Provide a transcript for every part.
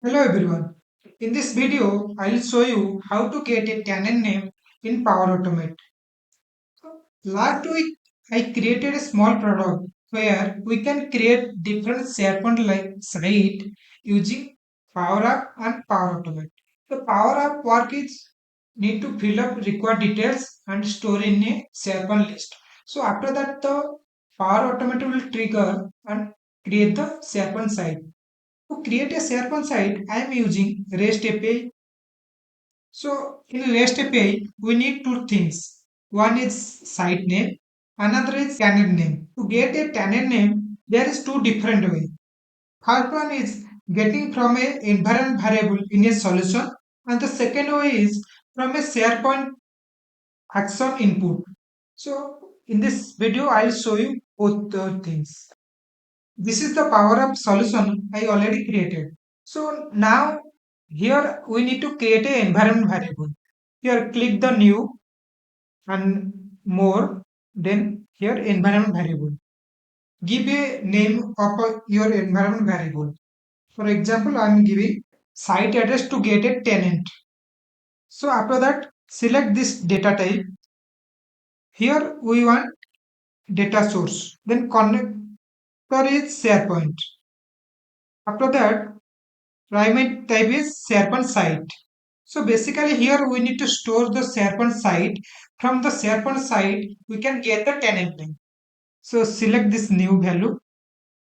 Hello everyone. In this video, I'll show you how to get a tenant name in Power Automate. Last week, I created a small product where we can create different SharePoint like site using Power App and Power Automate. The Power App work is need to fill up required details and store in a SharePoint list. So after that, the Power Automate will trigger and create the SharePoint site. To create a SharePoint site, I am using REST API. So in REST API, we need two things. One is site name, another is tenant name. To get a tenant name, there is two different ways. First one is getting from a environment variable in a solution, and the second way is from a SharePoint action input. So in this video, I'll show you both the things. This is the power up solution I already created. So now here we need to create an environment variable. Here click the new and more, then here environment variable. Give a name of your environment variable. For example, I am giving site address to get a tenant. So after that, select this data type. Here we want data source. Then connector is SharePoint. After that, primary type is SharePoint site. So basically here we need to store the SharePoint site. From the SharePoint site, we can get the tenant name. So select this new value.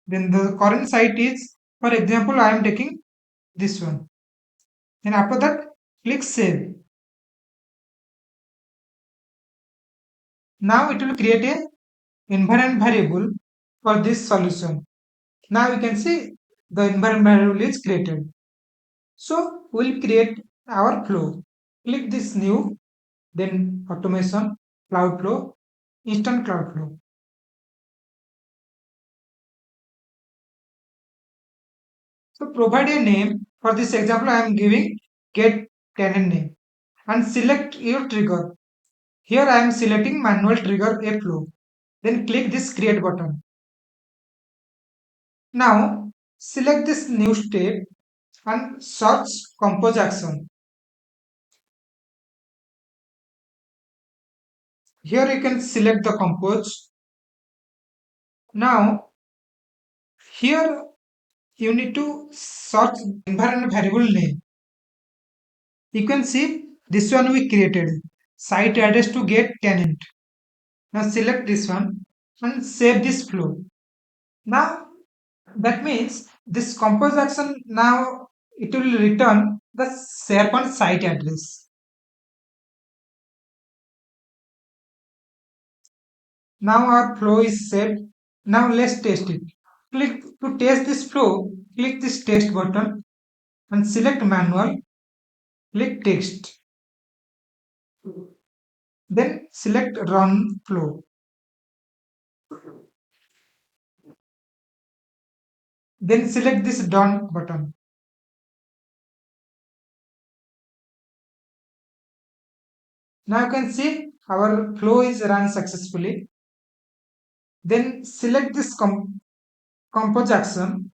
Then the current site is, for example, I am taking this one. Then after that, click save. Now it will create a environment variable for this solution. Now you can see the environment variable is created. So we'll create our flow. Click this new, then automation, cloud flow, instant cloud flow. So provide a name. For this example, I am giving get tenant name and select your trigger. Here I am selecting manual trigger a flow. Then click this create button. Now select this new step and search compose action. Here you can select the compose. Now here you need to search environment variable name. You can see this one we created site address to get tenant. Now select this one and save this flow. Now that means this compose action now it will return the SharePoint site address. Now our flow is saved. Now let's test it. Click to test this flow, click this test button and select manual, click text. Then select run flow. Then select this done button. Now you can see our flow is run successfully. Then select this compose action.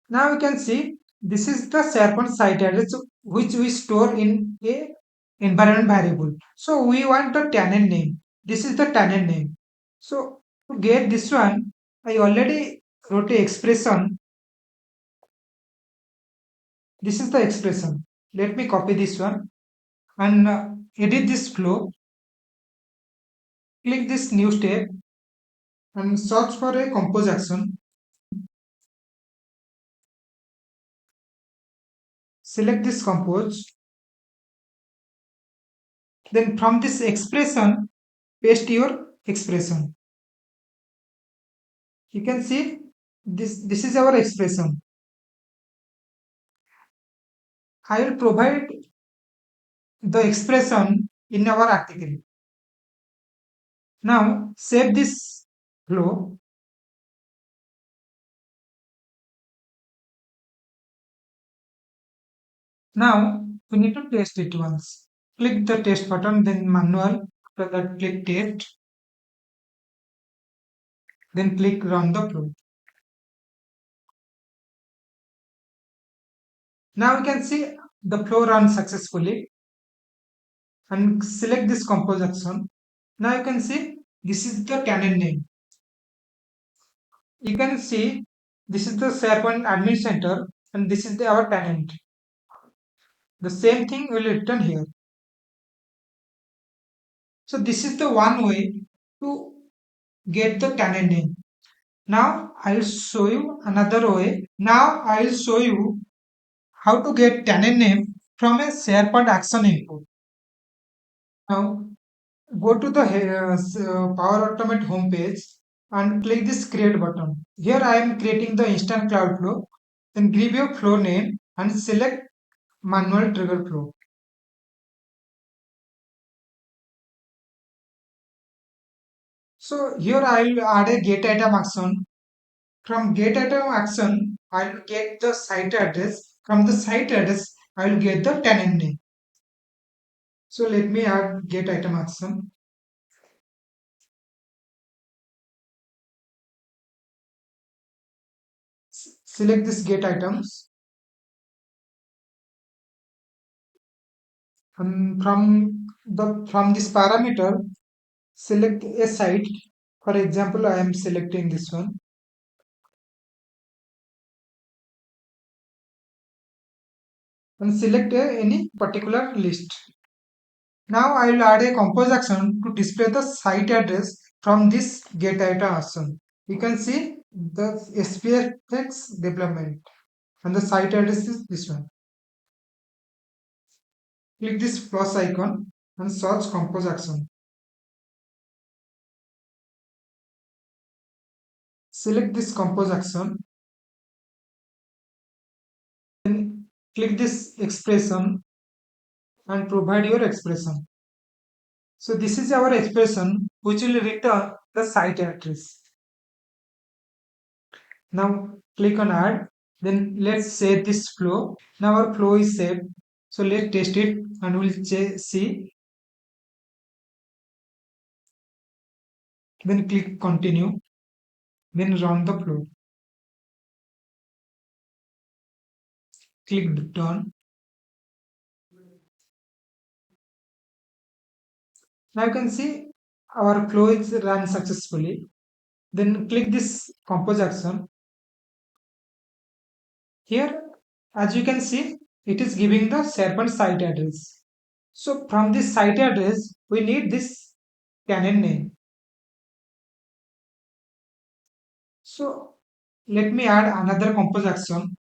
Now you can see this is the SharePoint site address which we store in a environment variable. So we want the tenant name. This is the tenant name. So to get this one, I already wrote a expression. This is the expression. Let me copy this one and edit this flow. Click this new step and search for a compose action. Select this compose. Then from this expression, paste your expression. You can see this is our expression. I will provide the expression in our article. Now save this flow. Now we need to test it once. Click the test button, then manual. After that, click test, then click run the flow. Now you can see the flow run successfully and select this compose action. Now you can see this is the tenant name. You can see this is the SharePoint admin center and this is our tenant. The same thing will return here. So this is the one way to get the tenant name. Now I will show you another way. Now I will show you how to get tenant name from a SharePoint action input. Now go to the Power Automate homepage and click this create button. Here I am creating the instant cloud flow. Then give your flow name and select manual trigger flow. So here I will add a get item action. From get item action, I will get the site address. From the site address, I will get the tenant name. So let me add get item action. Select this get items. And from this parameter, select a site. For example, I am selecting this one. And select any particular list. Now I will add a compose action to display the site address from this get item action. You can see the SPFX development and the site address is this one. Click this plus icon and search compose action. Select this compose action. Then click this expression and provide your expression. So this is our expression which will return the site address. Now click on add. Then let's save this flow. Now our flow is saved. So let's test it and we'll see. Then click continue. Then run the flow. Click done. Now you can see our flow is run successfully. Then click this compose action. Here, as you can see, it is giving the SharePoint site address. So from this site address, we need this tenant name. So let me add another compose action.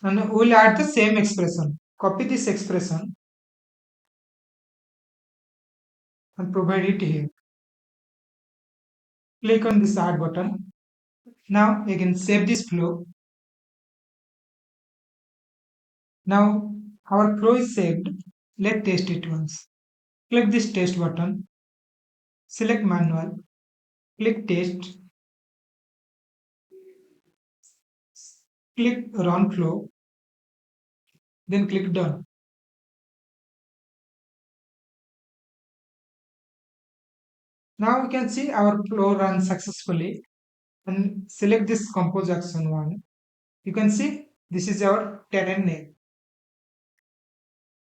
And we'll add the same expression. Copy this expression and provide it here. Click on this add button. Now again save this flow. Now our flow is saved. Let's test it once. Click this test button. Select manual. Click test. Click run flow. Then click done. Now we can see our flow runs successfully and select this compose action one. You can see this is our tenant name.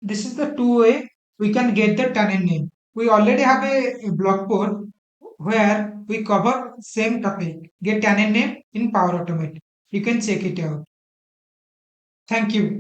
This is the two way we can get the tenant name. We already have a blog post where we cover same topic, get tenant name in Power Automate. You can check it out. Thank you.